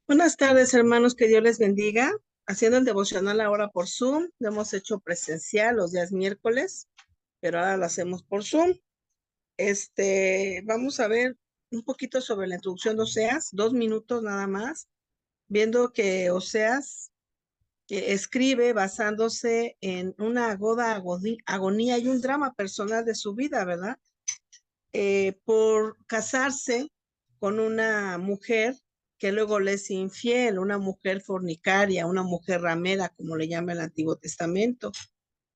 Buenas tardes, hermanos, que Dios les bendiga. Haciendo el devocional ahora por Zoom, lo hemos hecho presencial los días miércoles, pero ahora lo hacemos por Zoom. Vamos a ver un poquito sobre la introducción de Oseas, 2 minutos nada más, viendo que Oseas escribe basándose en una aguda agonía y un drama personal de su vida, ¿verdad? Por casarse con una mujer que luego le es infiel, una mujer fornicaria, una mujer ramera, como le llama el Antiguo Testamento.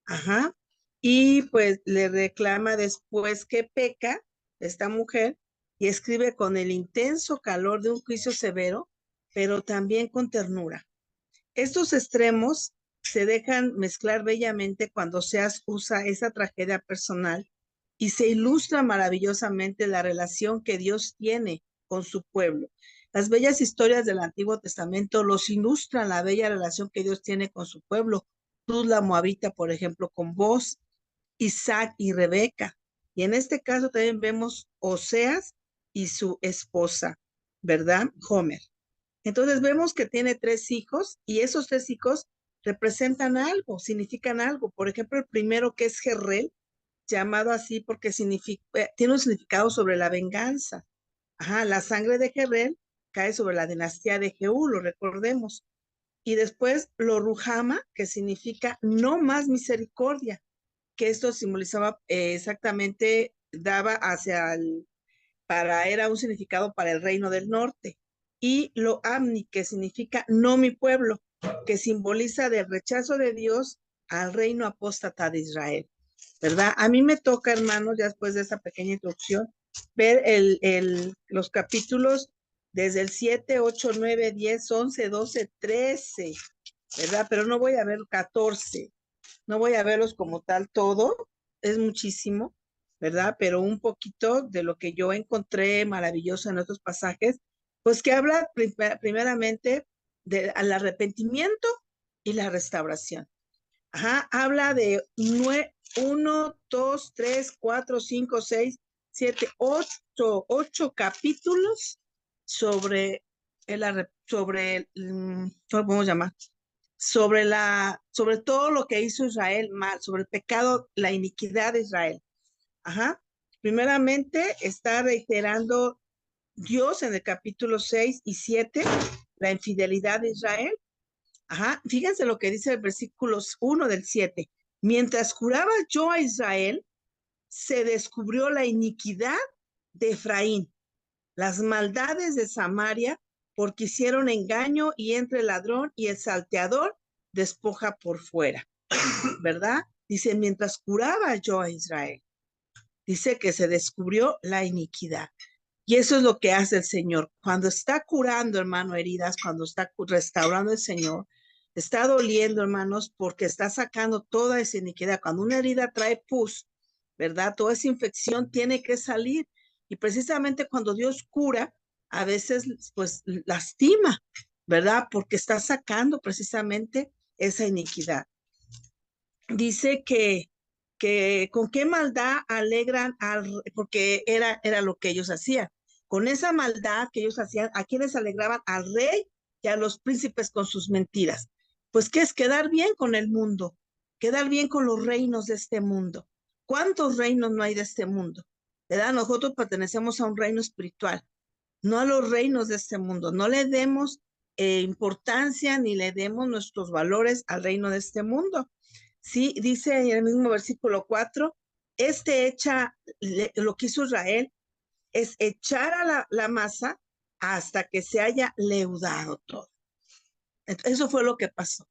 Ajá. Y pues le reclama después que peca esta mujer y escribe con el intenso calor de un juicio severo, pero también con ternura. Estos extremos se dejan mezclar bellamente cuando Seas usa esa tragedia personal y se ilustra maravillosamente la relación que Dios tiene con su pueblo. Las bellas historias del Antiguo Testamento los ilustran la bella relación que Dios tiene con su pueblo. Ruth la Moabita, por ejemplo, con Boaz, Isaac y Rebeca. Y en este caso también vemos Oseas y su esposa, ¿verdad? Homer. Entonces vemos que tiene 3 hijos y esos 3 hijos representan algo, significan algo. Por ejemplo, el primero que es Jerrel, llamado así porque tiene un significado sobre la venganza. Ajá, la sangre de Jerrel cae sobre la dinastía de Jehú, lo recordemos. Y después lo Ruhama, que significa no más misericordia, que esto simbolizaba exactamente, daba era un significado para el reino del norte. Y lo Amni, que significa no mi pueblo, que simboliza del rechazo de Dios al reino apóstata de Israel, ¿verdad? A mí me toca, hermanos, ya después de esa pequeña introducción, ver los capítulos desde el 7, 8, 9, 10, 11, 12, 13, ¿verdad? Pero no voy a ver 14, no voy a verlos como tal todo, es muchísimo, ¿verdad? Pero un poquito de lo que yo encontré maravilloso en otros pasajes, pues que habla primeramente del arrepentimiento y la restauración. Ajá, habla de 1, 2, 3, 4, 5, 6, 7, 8 capítulos sobre ¿cómo podemos llamar? Sobre todo lo que hizo Israel mal, sobre el pecado, la iniquidad de Israel. Ajá. Primeramente está reiterando Dios en el capítulo 6 y 7, la infidelidad de Israel. Ajá. Fíjense lo que dice el versículo 1 del 7. Mientras juraba yo a Israel, se descubrió la iniquidad de Efraín, las maldades de Samaria, porque hicieron engaño y entre el ladrón y el salteador despoja por fuera, ¿verdad? Dice, mientras curaba yo a Israel, dice que se descubrió la iniquidad. Y eso es lo que hace el Señor. Cuando está curando, hermano, heridas, cuando está restaurando el Señor, está doliendo, hermanos, porque está sacando toda esa iniquidad. Cuando una herida trae pus, ¿verdad? Toda esa infección tiene que salir. Y precisamente cuando Dios cura, a veces, pues, lastima, ¿verdad? Porque está sacando precisamente esa iniquidad. Dice que con qué maldad alegran porque era lo que ellos hacían. Con esa maldad que ellos hacían, ¿a quienes alegraban? Al rey y a los príncipes con sus mentiras. Pues, ¿qué es? Quedar bien con el mundo, quedar bien con los reinos de este mundo. ¿Cuántos reinos no hay de este mundo? ¿Verdad? Nosotros pertenecemos a un reino espiritual, no a los reinos de este mundo. No le demos importancia ni le demos nuestros valores al reino de este mundo. Sí, dice en el mismo versículo 4, lo que hizo Israel es echar a la masa hasta que se haya leudado todo. Eso fue lo que pasó.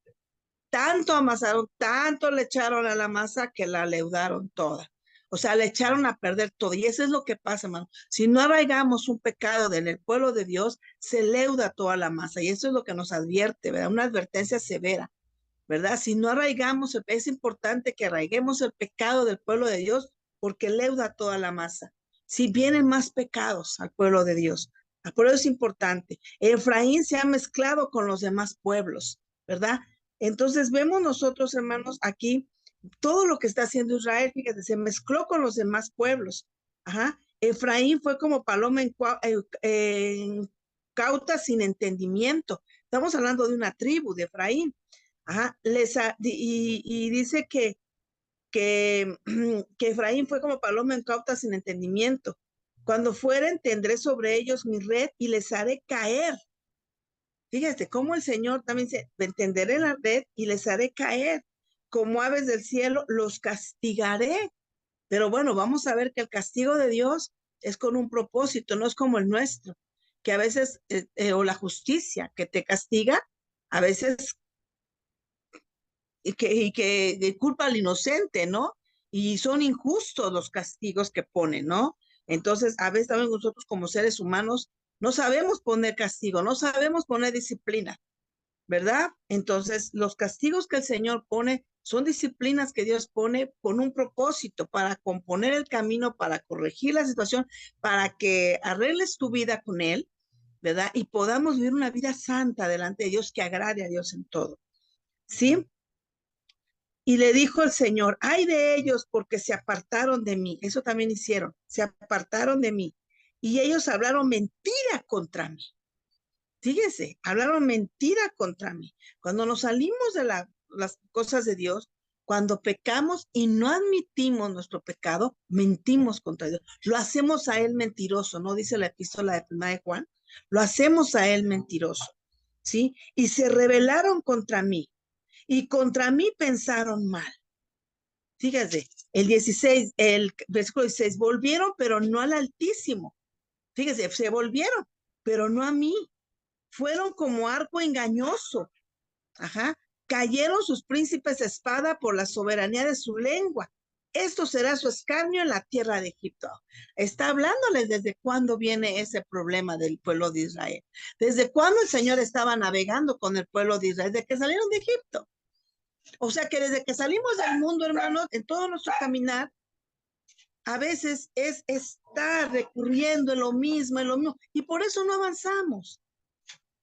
Tanto amasaron, tanto le echaron a la masa que la leudaron toda. O sea, le echaron a perder todo. Y eso es lo que pasa, hermano. Si no arraigamos un pecado en el pueblo de Dios, se leuda toda la masa. Y eso es lo que nos advierte, ¿verdad? Una advertencia severa, ¿verdad? Si no arraigamos, es importante que arraiguemos el pecado del pueblo de Dios porque leuda toda la masa. Si vienen más pecados al pueblo de Dios, por eso es importante. Efraín se ha mezclado con los demás pueblos, ¿verdad? Entonces vemos nosotros, hermanos, aquí todo lo que está haciendo Israel, fíjate, se mezcló con los demás pueblos. Ajá. Efraín fue como paloma cauta sin entendimiento. Estamos hablando de una tribu de Efraín. Ajá, y dice que, que Efraín fue como paloma incauta sin entendimiento. Cuando fueren, tendré sobre ellos mi red y les haré caer. Fíjate cómo el Señor también dice, entenderé la red y les haré caer. Como aves del cielo, los castigaré. Pero bueno, vamos a ver que el castigo de Dios es con un propósito, no es como el nuestro, que a veces, o la justicia que te castiga, a veces y que culpa al inocente, ¿no? Y son injustos los castigos que ponen, ¿no? Entonces, a veces también nosotros como seres humanos no sabemos poner castigo, no sabemos poner disciplina, ¿verdad? Entonces, los castigos que el Señor pone son disciplinas que Dios pone con un propósito para componer el camino, para corregir la situación, para que arregles tu vida con Él, ¿verdad? Y podamos vivir una vida santa delante de Dios que agrade a Dios en todo, ¿sí? Y le dijo el Señor, ay de ellos porque se apartaron de mí. Eso también hicieron, se apartaron de mí. Y ellos hablaron mentira contra mí. Fíjese, hablaron mentira contra mí. Cuando nos salimos de las cosas de Dios, cuando pecamos y no admitimos nuestro pecado, mentimos contra Dios. Lo hacemos a Él mentiroso, ¿no? Dice la epístola de Primera de Juan. Lo hacemos a Él mentiroso, ¿sí? Y se rebelaron contra mí y contra mí pensaron mal. Fíjese, el 16, el versículo 16, volvieron, pero no al Altísimo. Fíjese, se volvieron, pero no a mí. Fueron como arco engañoso. Ajá. Cayeron sus príncipes a espada por la soberanía de su lengua. Esto será su escarnio en la tierra de Egipto. Está hablándoles desde cuándo viene ese problema del pueblo de Israel. Desde cuándo el Señor estaba navegando con el pueblo de Israel, desde que salieron de Egipto. O sea que desde que salimos del mundo, hermanos, en todo nuestro caminar, a veces es estar recurriendo en lo mismo, y por eso no avanzamos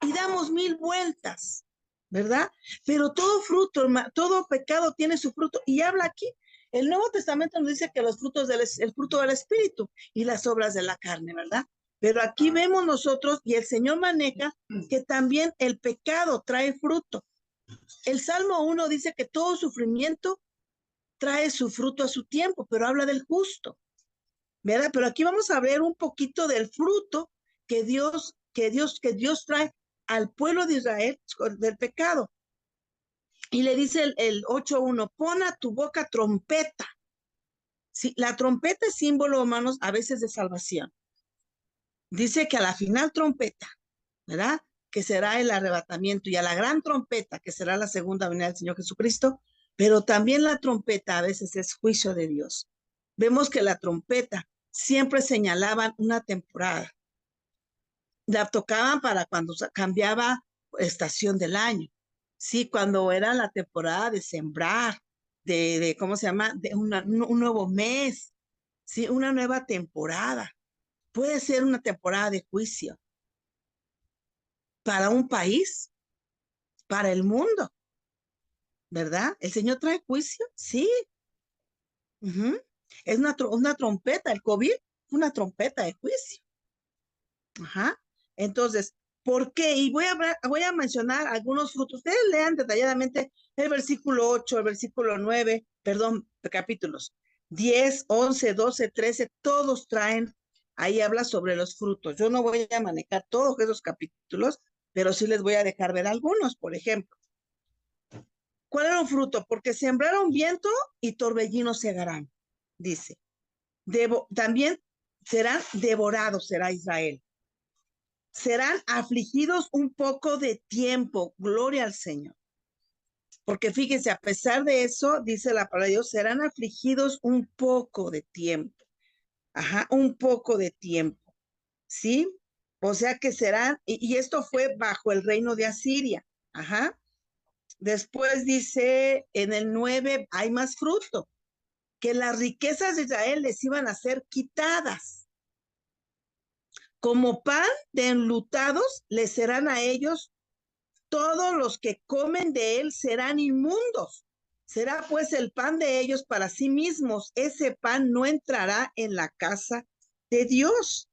y damos mil vueltas, ¿verdad? Pero todo fruto, todo pecado tiene su fruto, y habla aquí. El Nuevo Testamento nos dice que los frutos el fruto del Espíritu y las obras de la carne, ¿verdad? Pero aquí vemos nosotros, y el Señor maneja que también el pecado trae fruto. El Salmo 1 dice que todo sufrimiento trae su fruto a su tiempo, pero habla del justo, ¿verdad? Pero aquí vamos a ver un poquito del fruto que Dios trae al pueblo de Israel del pecado. Y le dice el 8:1, pon a tu boca trompeta. Sí, la trompeta es símbolo, hermanos, a veces de salvación. Dice que a la final trompeta, ¿verdad? Que será el arrebatamiento, y a la gran trompeta, que será la segunda venida del Señor Jesucristo, pero también la trompeta a veces es juicio de Dios. Vemos que la trompeta siempre señalaban una temporada. La tocaban para cuando cambiaba estación del año. Sí, cuando era la temporada de sembrar, ¿cómo se llama? De un nuevo mes, sí, una nueva temporada. Puede ser una temporada de juicio para un país, para el mundo, ¿verdad? ¿El Señor trae juicio? Sí. Ujú. Es una trompeta, el COVID, una trompeta de juicio. Ajá. Entonces, ¿por qué? Y voy a mencionar algunos frutos. Ustedes lean detalladamente el versículo 8, el versículo 9, perdón, capítulos 10, 11, 12, 13, todos traen, ahí habla sobre los frutos. Yo no voy a manejar todos esos capítulos, pero sí les voy a dejar ver algunos. Por ejemplo, ¿cuál era un fruto? Porque sembraron viento y torbellino segarán, dice. También serán devorados, será Israel. Serán afligidos un poco de tiempo, gloria al Señor. Porque fíjense, a pesar de eso, dice la palabra de Dios, serán afligidos un poco de tiempo. Ajá, un poco de tiempo, ¿sí? O sea que serán, y esto fue bajo el reino de Asiria. Ajá. Después dice en el 9, hay más fruto, que las riquezas de Israel les iban a ser quitadas. Como pan de enlutados les serán a ellos, todos los que comen de él serán inmundos. Será pues el pan de ellos para sí mismos. Ese pan no entrará en la casa de Dios.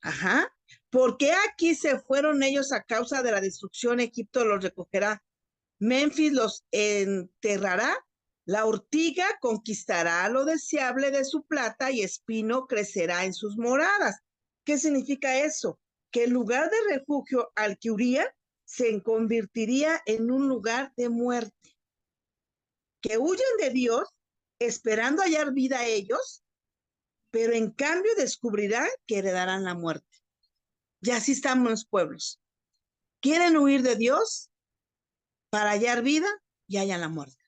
Ajá. ¿Por qué aquí se fueron ellos a causa de la destrucción? Egipto los recogerá, Memphis los enterrará, la ortiga conquistará lo deseable de su plata y espino crecerá en sus moradas. ¿Qué significa eso? Que el lugar de refugio al que huían se convertiría en un lugar de muerte. Que huyen de Dios esperando hallar vida a ellos, pero en cambio descubrirán que heredarán la muerte. Y así estamos los pueblos. Quieren huir de Dios para hallar vida y hallan la muerte.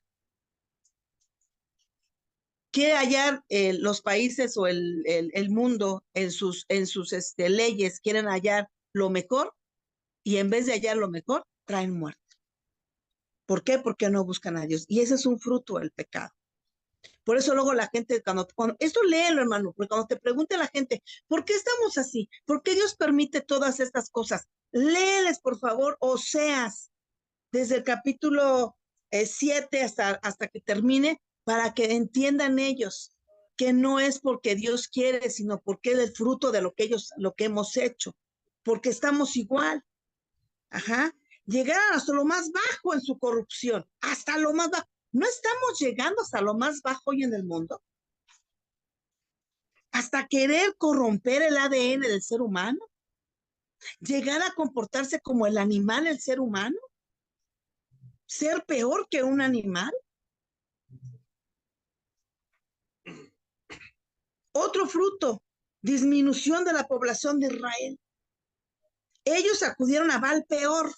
Quiere hallar los países o el mundo en sus leyes, quieren hallar lo mejor y en vez de hallar lo mejor, traen muerte. ¿Por qué? Porque no buscan a Dios. Y ese es un fruto del pecado. Por eso luego la gente, cuando esto léelo, hermano, porque cuando te pregunte la gente, ¿por qué estamos así? ¿Por qué Dios permite todas estas cosas? Léeles, por favor, Oseas, desde el capítulo 7 hasta que termine, para que entiendan ellos que no es porque Dios quiere, sino porque es el fruto de lo que hemos hecho, porque estamos igual. Ajá. Llegaron hasta lo más bajo en su corrupción, hasta lo más bajo. ¿No estamos llegando hasta lo más bajo hoy en el mundo? Hasta querer corromper el ADN del ser humano, llegar a comportarse como el animal, el ser humano, ser peor que un animal. Otro fruto, disminución de la población de Israel. Ellos acudieron a Baal peor.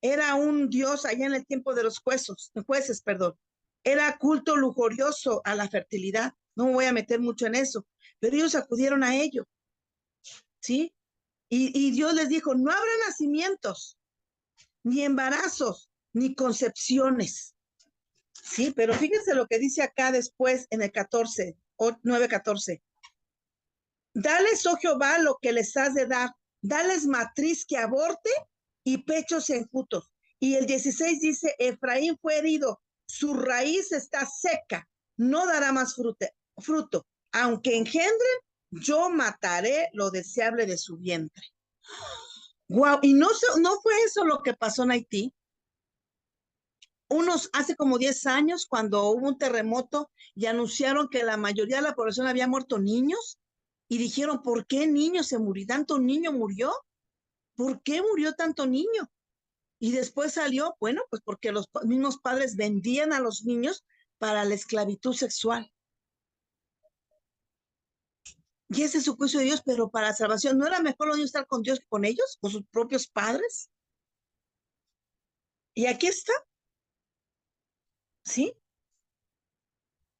Era un dios allá en el tiempo de los jueces, perdón. Era culto lujurioso a la fertilidad. No me voy a meter mucho en eso, pero ellos acudieron a ello, ¿sí? Y Dios les dijo, no habrá nacimientos, ni embarazos, ni concepciones, ¿sí? Pero fíjense lo que dice acá después en el 14, 9:14. Dales, oh Jehová, lo que les has de dar. Dales matriz que aborte y pechos enjutos. Y el 16 dice, Efraín fue herido, su raíz está seca, no dará más fruto. Aunque engendren, yo mataré lo deseable de su vientre. Wow, y no fue eso lo que pasó en Haití. Hace como 10 años, cuando hubo un terremoto y anunciaron que la mayoría de la población había muerto niños, y dijeron, ¿por qué niños se murió? ¿Tanto niño murió? ¿Por qué murió tanto niño? Y después salió, bueno, pues porque los mismos padres vendían a los niños para la esclavitud sexual. Y ese es su juicio de Dios, pero para la salvación, ¿no era mejor los niños estar con Dios que con ellos, con sus propios padres? Y aquí está, ¿sí?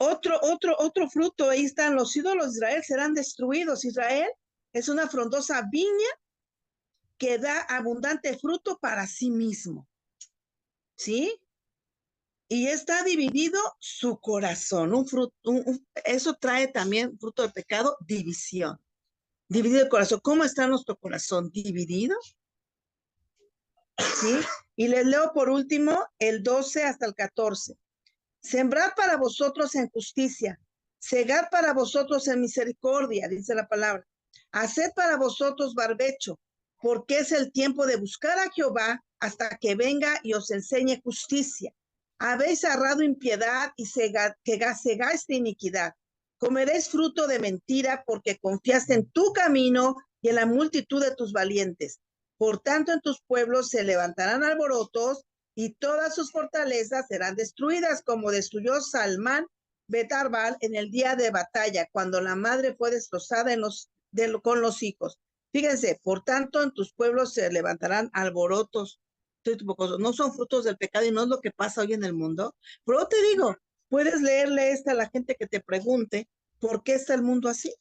Otro fruto, ahí están, los ídolos de Israel serán destruidos. Israel es una frondosa viña que da abundante fruto para sí mismo, ¿sí? Y está dividido su corazón. Eso trae también fruto del pecado, división. Dividido el corazón. ¿Cómo está nuestro corazón? ¿Dividido? ¿Sí? Y les leo por último el 12 hasta el 14. Sembrad para vosotros en justicia, segad para vosotros en misericordia, dice la palabra. Haced para vosotros barbecho, porque es el tiempo de buscar a Jehová hasta que venga y os enseñe justicia. Habéis arrado impiedad y cegáis de iniquidad. Comeréis fruto de mentira porque confiaste en tu camino y en la multitud de tus valientes. Por tanto, en tus pueblos se levantarán alborotos y todas sus fortalezas serán destruidas, como destruyó Salmán Betarbal en el día de batalla, cuando la madre fue destrozada con los hijos. Fíjense, por tanto, en tus pueblos se levantarán alborotos. No son frutos del pecado y no es lo que pasa hoy en el mundo. Pero te digo, puedes leerle esta a la gente que te pregunte por qué está el mundo así.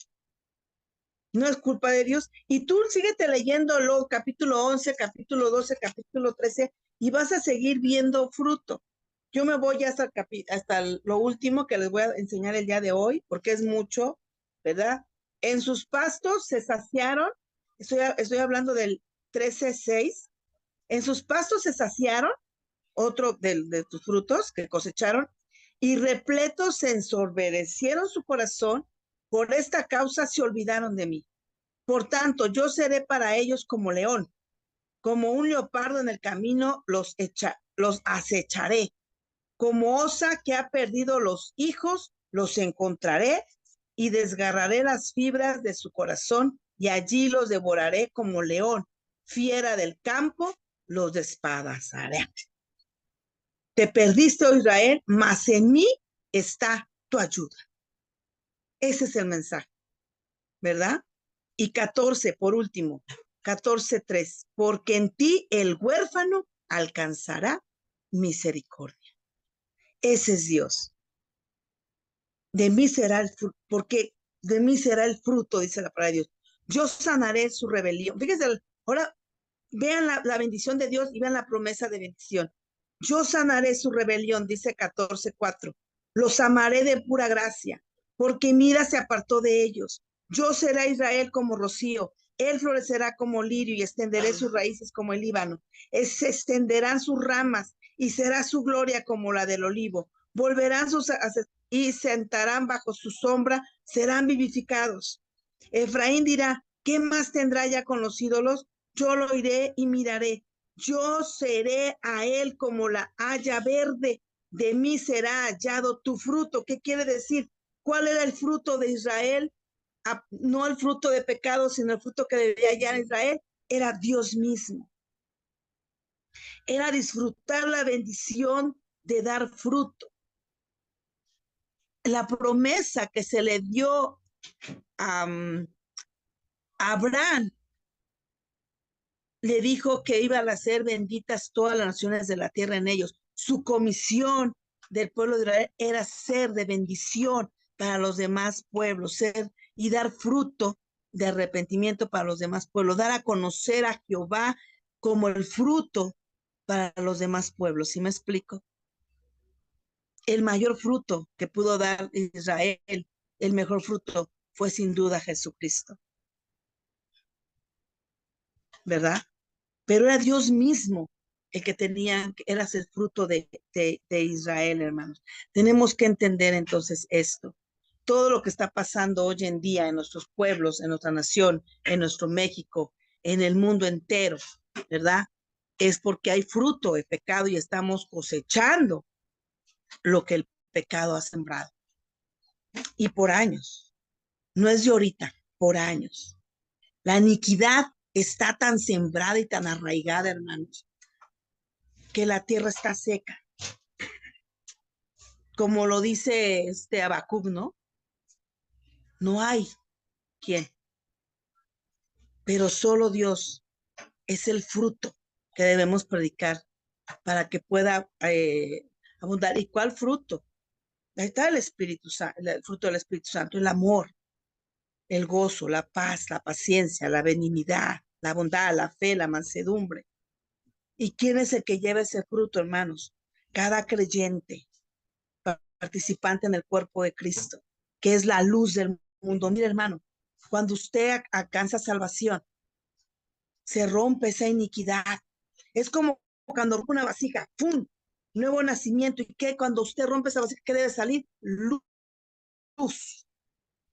No es culpa de Dios. Y tú síguete leyéndolo, capítulo 11, capítulo 12, capítulo 13, y vas a seguir viendo fruto. Yo me voy hasta lo último que les voy a enseñar el día de hoy, porque es mucho, ¿verdad? En sus pastos se saciaron, estoy hablando del 13:6, en sus pastos se saciaron, otro de tus frutos que cosecharon, y repletos se ensorbecieron su corazón, por esta causa se olvidaron de mí. Por tanto, yo seré para ellos como león, como un leopardo en el camino los acecharé. Como osa que ha perdido los hijos, los encontraré y desgarraré las fibras de su corazón y allí los devoraré como león, fiera del campo, los despedazaré. Te perdiste, oh Israel, mas en mí está tu ayuda. Ese es el mensaje, ¿verdad? Y 14, por último, 14:3, porque en ti el huérfano alcanzará misericordia. Ese es Dios. De mí será el fruto, porque de mí será el fruto, dice la palabra de Dios. Yo sanaré su rebelión. Fíjense, ahora vean la bendición de Dios y vean la promesa de bendición. Yo sanaré su rebelión, dice 14:4. Los amaré de pura gracia, porque mira se apartó de ellos. Yo seré Israel como rocío, él florecerá como lirio y extenderé sus raíces como el Líbano. Se extenderán sus ramas y será su gloria como la del olivo. Volverán y sentarán bajo su sombra, serán vivificados. Efraín dirá, ¿qué más tendrá ya con los ídolos? Yo lo iré y miraré. Yo seré a él como la haya verde. De mí será hallado tu fruto. ¿Qué quiere decir? ¿Cuál era el fruto de Israel? No el fruto de pecado, sino el fruto que debía hallar Israel. Era Dios mismo. Era disfrutar la bendición de dar fruto. La promesa que se le dio a Abraham, le dijo que iban a ser benditas todas las naciones de la tierra en ellos. Su comisión del pueblo de Israel era ser de bendición para los demás pueblos, ser y dar fruto de arrepentimiento para los demás pueblos, dar a conocer a Jehová como el fruto para los demás pueblos. ¿Sí me explico? El mayor fruto que pudo dar Israel, el mejor fruto fue sin duda Jesucristo, ¿verdad? Pero era Dios mismo el que tenía, era el fruto de Israel, hermanos. Tenemos que entender entonces esto. Todo lo que está pasando hoy en día en nuestros pueblos, en nuestra nación, en nuestro México, en el mundo entero, ¿verdad? Es porque hay fruto de pecado y estamos cosechando lo que el pecado ha sembrado. Y por años, no es de ahorita, por años. La iniquidad está tan sembrada y tan arraigada, hermanos, que la tierra está seca, como lo dice Habacuc, ¿no? No hay quien, pero solo Dios es el fruto que debemos predicar para que pueda abundar. ¿Y cuál fruto? Ahí está el Espíritu Santo, el fruto del Espíritu Santo, el amor, el gozo, la paz, la paciencia, la benignidad, la bondad, la fe, la mansedumbre. ¿Y quién es el que lleva ese fruto, hermanos? Cada creyente, participante en el cuerpo de Cristo, que es la luz del mundo. Mire, hermano, cuando usted alcanza salvación, se rompe esa iniquidad. Es como cuando rompe una vasija, ¡pum! Nuevo nacimiento. ¿Y qué? Cuando usted rompe esa vasija, ¿qué debe salir? Luz,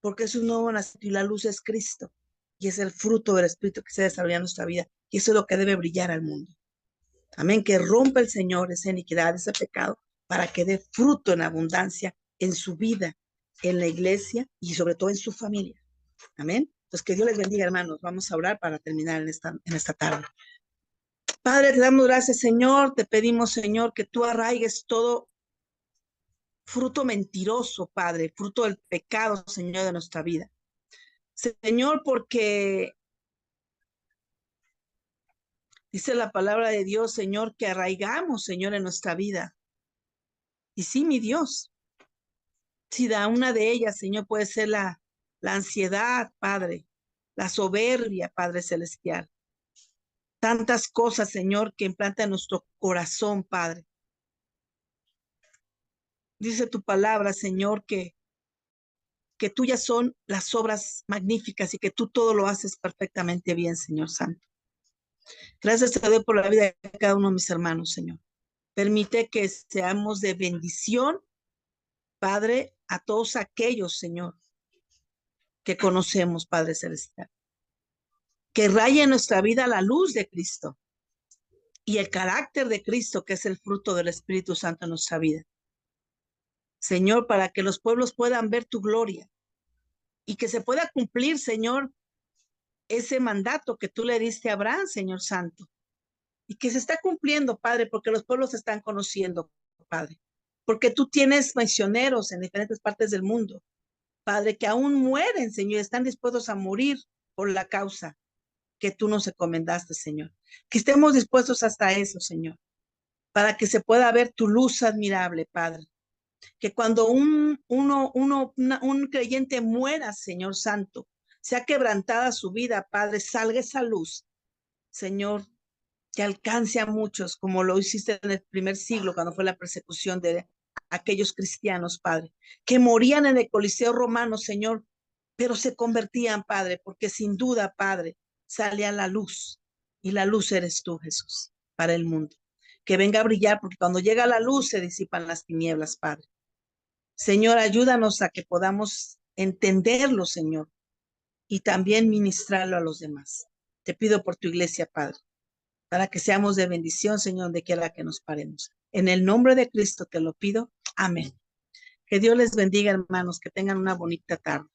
porque es un nuevo nacimiento y la luz es Cristo. Y es el fruto del Espíritu que se desarrolla en nuestra vida. Y eso es lo que debe brillar al mundo. Amén, que rompa el Señor esa iniquidad, ese pecado, para que dé fruto en abundancia en su vida, en la iglesia y sobre todo en su familia. Amén. Pues que Dios les bendiga, hermanos. Vamos a orar para terminar en esta tarde. Padre, te damos gracias, Señor. Te pedimos, Señor, que tú arraigues todo fruto mentiroso, Padre, fruto del pecado, Señor, de nuestra vida. Señor, porque dice la palabra de Dios, Señor, que arraigamos, Señor, en nuestra vida. Y sí, mi Dios, si da una de ellas, Señor, puede ser la ansiedad, Padre, la soberbia, Padre Celestial. Tantas cosas, Señor, que implanta en nuestro corazón, Padre. Dice tu palabra, Señor, que tuyas son las obras magníficas y que tú todo lo haces perfectamente bien, Señor Santo. Gracias te doy por la vida de cada uno de mis hermanos, Señor. Permite que seamos de bendición, Padre, a todos aquellos, Señor, que conocemos, Padre Celestial. que raye en nuestra vida la luz de Cristo y el carácter de Cristo, que es el fruto del Espíritu Santo en nuestra vida. Señor, para que los pueblos puedan ver tu gloria y que se pueda cumplir, Señor, ese mandato que tú le diste a Abraham, Señor Santo, y que se está cumpliendo, Padre, porque los pueblos se están conociendo, Padre, porque tú tienes misioneros en diferentes partes del mundo, Padre, que aún mueren, Señor, están dispuestos a morir por la causa que tú nos encomendaste, Señor. Que estemos dispuestos hasta eso, Señor, para que se pueda ver tu luz admirable, Padre. Que cuando un creyente muera, Señor Santo, sea quebrantada su vida, Padre, salga esa luz, Señor, que alcance a muchos, como lo hiciste en el primer siglo, cuando fue la persecución de aquellos cristianos, Padre, que morían en el Coliseo romano, Señor, pero se convertían, Padre, porque sin duda, Padre, salía la luz, y la luz eres tú, Jesús, para el mundo. Que venga a brillar, porque cuando llega la luz se disipan las tinieblas, Padre. Señor, ayúdanos a que podamos entenderlo, Señor, y también ministrarlo a los demás. Te pido por tu iglesia, Padre, para que seamos de bendición, Señor, donde quiera que nos paremos. En el nombre de Cristo te lo pido. Amén. Que Dios les bendiga, hermanos, que tengan una bonita tarde.